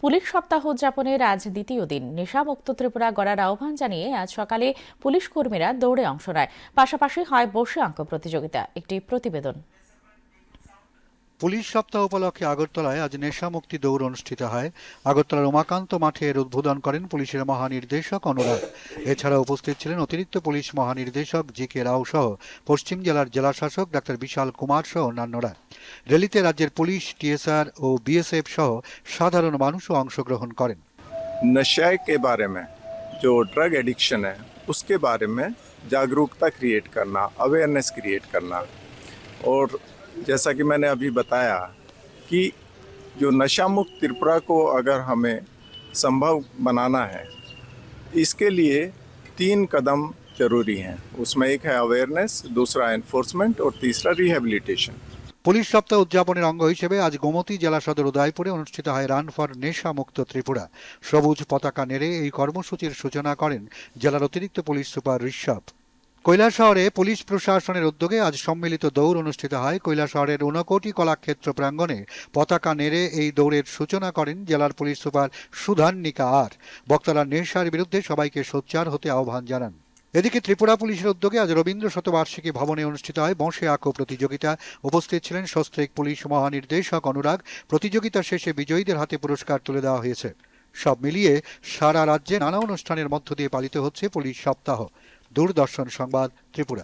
Police সপ্তাহ উদযাপনের আজ দ্বিতীয় দিন নেশামুক্ত ত্রিপুরা গড়ার আহ্বান জানিয়ে আজ সকালে পুলিশ কর্মীরা দৌড়ে অংশ নেয়। পাশাপাশি হয় বসে আঁক প্রতিযোগিতা। একটি প্রতিবেদন। পুলিশ সপ্তাহ উপলক্ষে আগরতলায় আজ নেশামুক্তি দৌড় অনুষ্ঠিত হয়। আগরতলার উমাকান্ত মাঠে এর উদ্বোধন করেন পুলিশের মহানির্দেশক অনুরাগ। এছাড়া উপস্থিত ছিলেন অতিরিক্ত পুলিশ মহানির্দেশক জি.কে. রাও সহ পশ্চিম জেলার জেলাশাসক ডাক্তার বিশাল কুমার সহ অন্যান্যরা। র্যালিতে রাজ্যের পুলিশ, টিএসআর ও বিএসএফ সহ সাধারণ মানুষও অংশগ্রহণ করেন। नशे के बारे में जो ड्रग एडिक्शन है उसके बारे में जागरूकता क्रिएट करना, अवेयरनेस क्रिएट करना। और जैसा कि मैंने अभी बताया कि जो नशा मुक्त त्रिपुरा को अगर हमें संभव बनाना है, इसके लिए 3 कदम जरूरी हैं। उसमें एक है अवेयरनेस, दूसरा एनफोर्समेंट और तीसरा रिहैबिलिटेशन। পুলিশ সপ্তাহ উদযাপনের অঙ্গ হিসেবে আজ গোমতী জেলা সদর উদয়পুরে অনুষ্ঠিত হয় রান ফর নেশা মুক্ত ত্রিপুরা। সবুজ পতাকা নেড়ে এই কর্মসূচির সূচনা করেন জেলার অতিরিক্ত পুলিশ সুপার ঋষভ। কৈলাসহরে পুলিশ প্রশাসনের উদ্যোগে আজ সম্মিলিত দৌড় অনুষ্ঠিত হয়। কৈলাসহরের ঊনকোটি কলাক্ষেত্র প্রাঙ্গণে পতাকা নেড়ে এই দৌড়ের সূচনা করেন জেলার পুলিশ সুপার সুধান্বিকা আর। বক্তারা নেশার বিরুদ্ধে সবাইকে সোচ্চার হতে আহ্বান জানান। এদিকে ত্রিপুরা পুলিশের উদ্যোগে আজ রবীন্দ্র শতবার্ষিকী ভবনে অনুষ্ঠিত হয় বসে আঁকো প্রতিযোগিতা। উপস্থিত ছিলেন সস্ত্রীক পুলিশ মহানির্দেশক অনুরাগ। প্রতিযোগিতা শেষে বিজয়ীদের হাতে পুরস্কার তুলে দেওয়া হয়েছে। সব মিলিয়ে সারা রাজ্যে নানা অনুষ্ঠানের মধ্য দিয়ে পালিত হচ্ছে পুলিশ সপ্তাহ। দূরদর্শন সংবাদ, ত্রিপুরা।